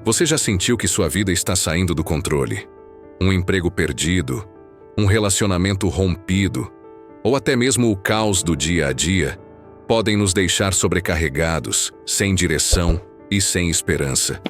Você já sentiu que sua vida está saindo do controle? Um emprego perdido, um relacionamento rompido, ou até mesmo o caos do dia a dia podem nos deixar sobrecarregados, sem direção e sem esperança.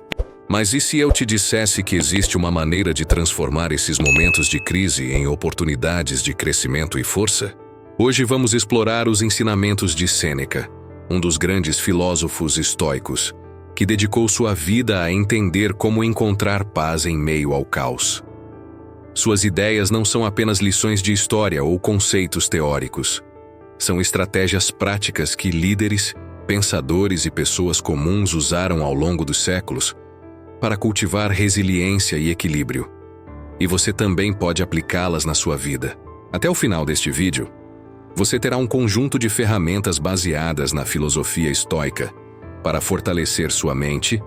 Mas e se eu te dissesse que existe uma maneira de transformar esses momentos de crise em oportunidades de crescimento e força? Hoje vamos explorar os ensinamentos de Sêneca, um dos grandes filósofos estoicos, que dedicou sua vida a entender como encontrar paz em meio ao caos. Suas ideias não são apenas lições de história ou conceitos teóricos. São estratégias práticas que líderes, pensadores e pessoas comuns usaram ao longo dos séculos para cultivar resiliência e equilíbrio. E você também pode aplicá-las na sua vida. Até o final deste vídeo, você terá um conjunto de ferramentas baseadas na filosofia estoica para fortalecer sua mente,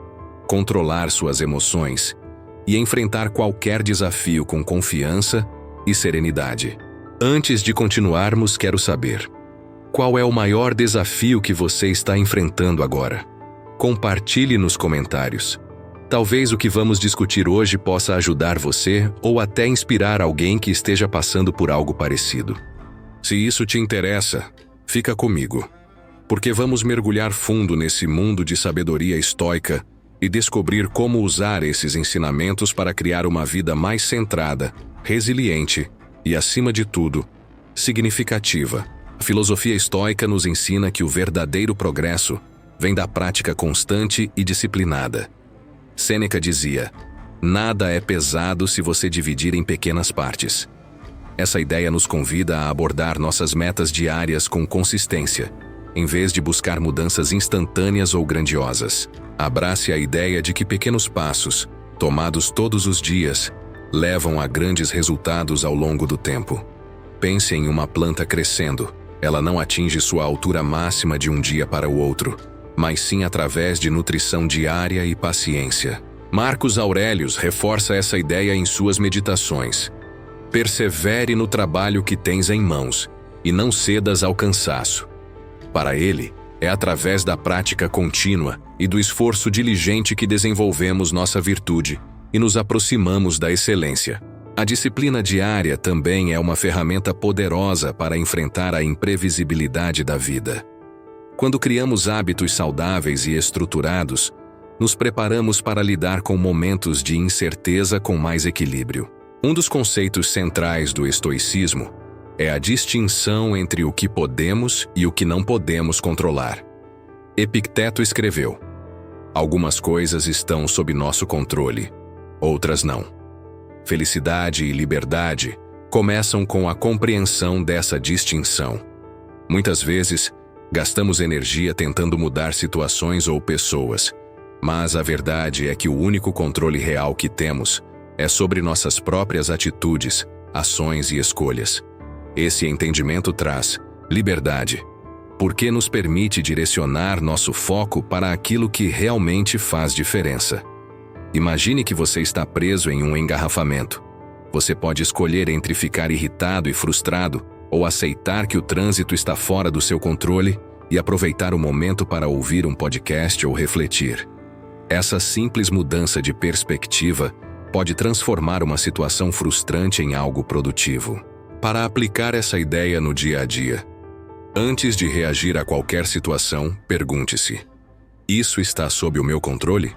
controlar suas emoções e enfrentar qualquer desafio com confiança e serenidade. Antes de continuarmos, quero saber: qual é o maior desafio que você está enfrentando agora? Compartilhe nos comentários. Talvez o que vamos discutir hoje possa ajudar você ou até inspirar alguém que esteja passando por algo parecido. Se isso te interessa, fica comigo, porque vamos mergulhar fundo nesse mundo de sabedoria estoica e descobrir como usar esses ensinamentos para criar uma vida mais centrada, resiliente e, acima de tudo, significativa. A filosofia estoica nos ensina que o verdadeiro progresso vem da prática constante e disciplinada. Sêneca dizia: "Nada é pesado se você dividir em pequenas partes." Essa ideia nos convida a abordar nossas metas diárias com consistência, em vez de buscar mudanças instantâneas ou grandiosas. Abrace a ideia de que pequenos passos, tomados todos os dias, levam a grandes resultados ao longo do tempo. Pense em uma planta crescendo. Ela não atinge sua altura máxima de um dia para o outro, mas sim através de nutrição diária e paciência. Marcos Aurelius reforça essa ideia em suas meditações. Persevere no trabalho que tens em mãos e não cedas ao cansaço. Para ele, é através da prática contínua e do esforço diligente que desenvolvemos nossa virtude e nos aproximamos da excelência. A disciplina diária também é uma ferramenta poderosa para enfrentar a imprevisibilidade da vida. Quando criamos hábitos saudáveis e estruturados, nos preparamos para lidar com momentos de incerteza com mais equilíbrio. Um dos conceitos centrais do estoicismo é a distinção entre o que podemos e o que não podemos controlar. Epicteto escreveu: "Algumas coisas estão sob nosso controle, outras não." Felicidade e liberdade começam com a compreensão dessa distinção. Muitas vezes, gastamos energia tentando mudar situações ou pessoas, mas a verdade é que o único controle real que temos é sobre nossas próprias atitudes, ações e escolhas. Esse entendimento traz liberdade, porque nos permite direcionar nosso foco para aquilo que realmente faz diferença. Imagine que você está preso em um engarrafamento. Você pode escolher entre ficar irritado e frustrado ou aceitar que o trânsito está fora do seu controle e aproveitar o momento para ouvir um podcast ou refletir. Essa simples mudança de perspectiva pode transformar uma situação frustrante em algo produtivo. Para aplicar essa ideia no dia a dia, antes de reagir a qualquer situação, pergunte-se: isso está sob o meu controle?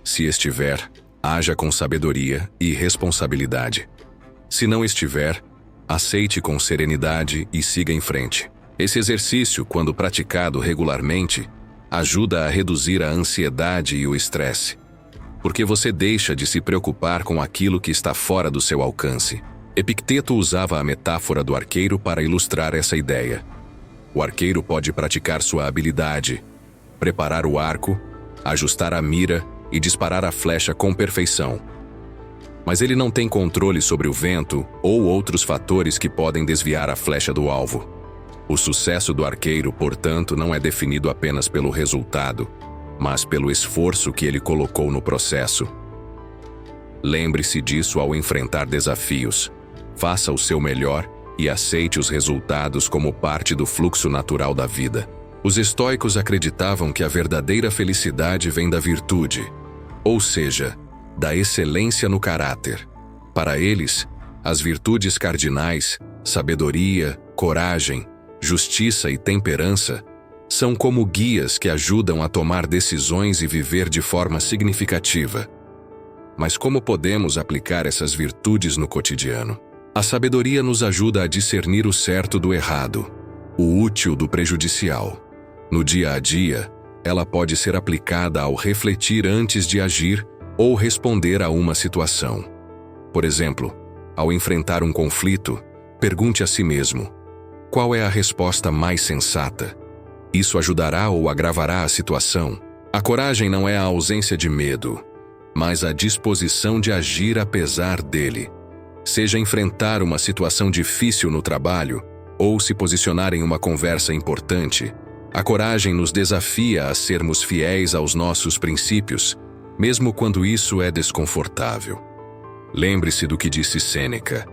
Se estiver, haja com sabedoria e responsabilidade. Se não estiver, aceite com serenidade e siga em frente. Esse exercício, quando praticado regularmente, ajuda a reduzir a ansiedade e o estresse, porque você deixa de se preocupar com aquilo que está fora do seu alcance. Epicteto usava a metáfora do arqueiro para ilustrar essa ideia. O arqueiro pode praticar sua habilidade, preparar o arco, ajustar a mira e disparar a flecha com perfeição. Mas ele não tem controle sobre o vento ou outros fatores que podem desviar a flecha do alvo. O sucesso do arqueiro, portanto, não é definido apenas pelo resultado, mas pelo esforço que ele colocou no processo. Lembre-se disso ao enfrentar desafios. Faça o seu melhor e aceite os resultados como parte do fluxo natural da vida. Os estoicos acreditavam que a verdadeira felicidade vem da virtude, ou seja, da excelência no caráter. Para eles, as virtudes cardinais, sabedoria, coragem, justiça e temperança, são como guias que ajudam a tomar decisões e viver de forma significativa. Mas como podemos aplicar essas virtudes no cotidiano? A sabedoria nos ajuda a discernir o certo do errado, o útil do prejudicial. No dia a dia, ela pode ser aplicada ao refletir antes de agir ou responder a uma situação. Por exemplo, ao enfrentar um conflito, pergunte a si mesmo: qual é a resposta mais sensata? Isso ajudará ou agravará a situação? A coragem não é a ausência de medo, mas a disposição de agir apesar dele. Seja enfrentar uma situação difícil no trabalho ou se posicionar em uma conversa importante, a coragem nos desafia a sermos fiéis aos nossos princípios, mesmo quando isso é desconfortável. Lembre-se do que disse Sêneca: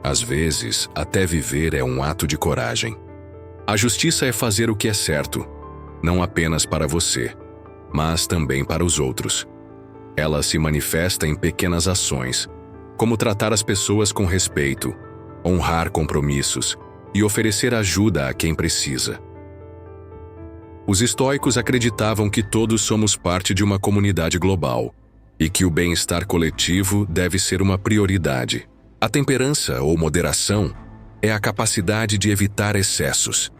às vezes, até viver é um ato de coragem. A justiça é fazer o que é certo, não apenas para você, mas também para os outros. Ela se manifesta em pequenas ações, como tratar as pessoas com respeito, honrar compromissos e oferecer ajuda a quem precisa. Os estoicos acreditavam que todos somos parte de uma comunidade global e que o bem-estar coletivo deve ser uma prioridade. A temperança ou moderação é a capacidade de evitar excessos.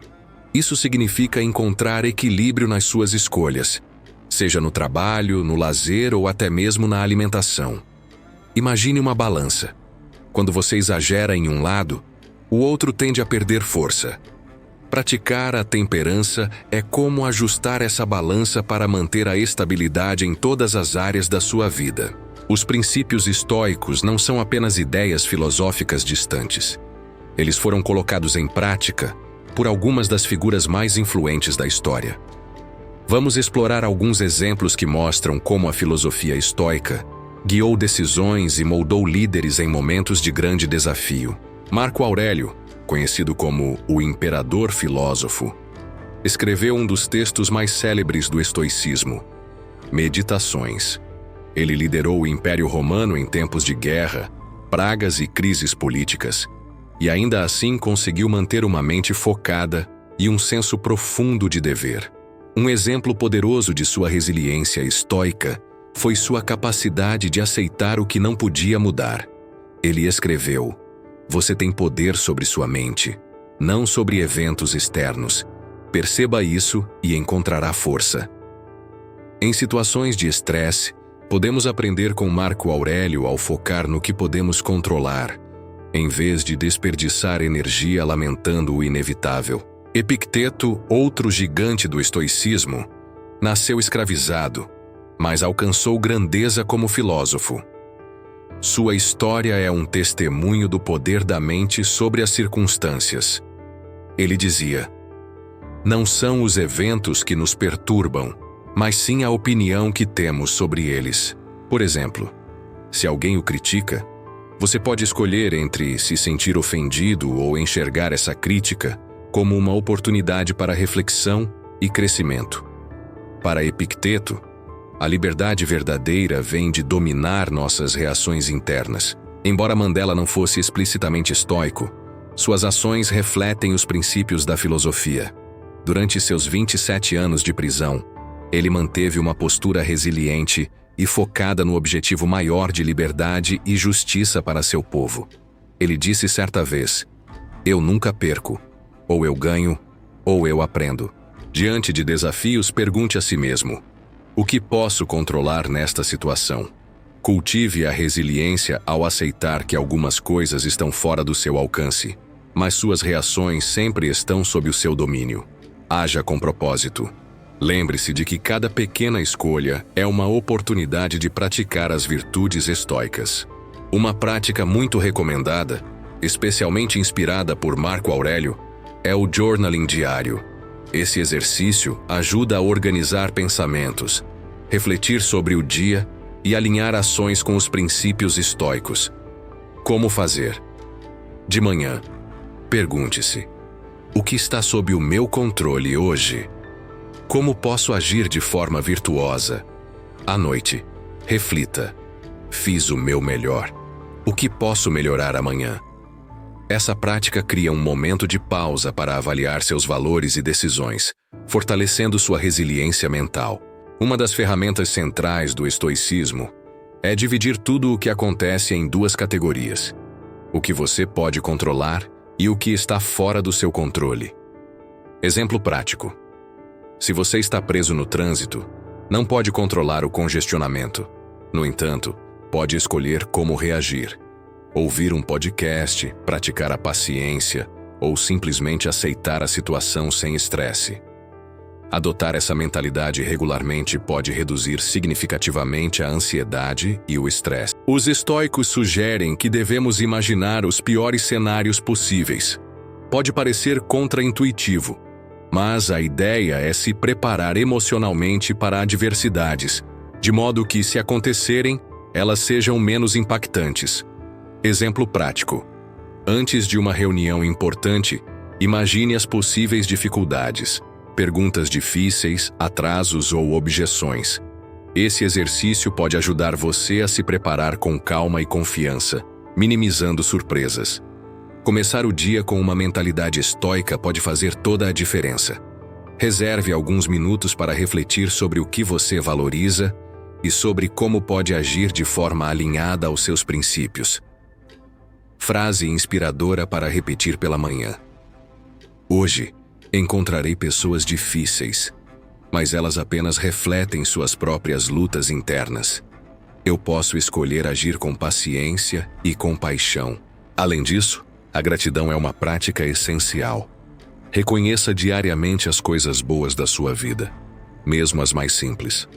Isso significa encontrar equilíbrio nas suas escolhas, seja no trabalho, no lazer ou até mesmo na alimentação. Imagine uma balança. Quando você exagera em um lado, o outro tende a perder força. Praticar a temperança é como ajustar essa balança para manter a estabilidade em todas as áreas da sua vida. Os princípios estoicos não são apenas ideias filosóficas distantes. Eles foram colocados em prática por algumas das figuras mais influentes da história. Vamos explorar alguns exemplos que mostram como a filosofia estoica guiou decisões e moldou líderes em momentos de grande desafio. Marco Aurélio, conhecido como o Imperador Filósofo, escreveu um dos textos mais célebres do estoicismo, Meditações. Ele liderou o Império Romano em tempos de guerra, pragas e crises políticas, e ainda assim conseguiu manter uma mente focada e um senso profundo de dever. Um exemplo poderoso de sua resiliência estoica foi sua capacidade de aceitar o que não podia mudar. Ele escreveu: "Você tem poder sobre sua mente, não sobre eventos externos. Perceba isso e encontrará força." Em situações de estresse, podemos aprender com Marco Aurélio ao focar no que podemos controlar, em vez de desperdiçar energia lamentando o inevitável. Epicteto, outro gigante do estoicismo, nasceu escravizado, mas alcançou grandeza como filósofo. Sua história é um testemunho do poder da mente sobre as circunstâncias. Ele dizia: "Não são os eventos que nos perturbam, mas sim a opinião que temos sobre eles." Por exemplo, se alguém o critica, você pode escolher entre se sentir ofendido ou enxergar essa crítica como uma oportunidade para reflexão e crescimento. Para Epicteto, a liberdade verdadeira vem de dominar nossas reações internas. Embora Mandela não fosse explicitamente estoico, suas ações refletem os princípios da filosofia. Durante seus 27 anos de prisão, ele manteve uma postura resiliente e focada no objetivo maior de liberdade e justiça para seu povo. Ele disse certa vez: "Eu nunca perco. Ou eu ganho, ou eu aprendo." Diante de desafios, pergunte a si mesmo: o que posso controlar nesta situação? Cultive a resiliência ao aceitar que algumas coisas estão fora do seu alcance, mas suas reações sempre estão sob o seu domínio. Haja com propósito. Lembre-se de que cada pequena escolha é uma oportunidade de praticar as virtudes estoicas. Uma prática muito recomendada, especialmente inspirada por Marco Aurélio, é o journaling diário. Esse exercício ajuda a organizar pensamentos, refletir sobre o dia e alinhar ações com os princípios estoicos. Como fazer? De manhã, pergunte-se: o que está sob o meu controle hoje? Como posso agir de forma virtuosa? À noite, Reflita: fiz o meu melhor. O que posso melhorar amanhã? Essa prática cria um momento de pausa para avaliar seus valores e decisões, fortalecendo sua resiliência mental. Uma das ferramentas centrais do estoicismo é dividir tudo o que acontece em duas categorias: o que você pode controlar e o que está fora do seu controle. Exemplo prático: se você está preso no trânsito, não pode controlar o congestionamento. No entanto, pode escolher como reagir. Ouvir um podcast, praticar a paciência ou simplesmente aceitar a situação sem estresse. Adotar essa mentalidade regularmente pode reduzir significativamente a ansiedade e o estresse. Os estoicos sugerem que devemos imaginar os piores cenários possíveis. Pode parecer contraintuitivo, mas a ideia é se preparar emocionalmente para adversidades, de modo que, se acontecerem, elas sejam menos impactantes. Exemplo prático: antes de uma reunião importante, imagine as possíveis dificuldades, perguntas difíceis, atrasos ou objeções. Esse exercício pode ajudar você a se preparar com calma e confiança, minimizando surpresas. Começar o dia com uma mentalidade estoica pode fazer toda a diferença. Reserve alguns minutos para refletir sobre o que você valoriza e sobre como pode agir de forma alinhada aos seus princípios. Frase inspiradora para repetir pela manhã: hoje, encontrarei pessoas difíceis, mas elas apenas refletem suas próprias lutas internas. Eu posso escolher agir com paciência e compaixão. Além disso, a gratidão é uma prática essencial. Reconheça diariamente as coisas boas da sua vida, mesmo as mais simples.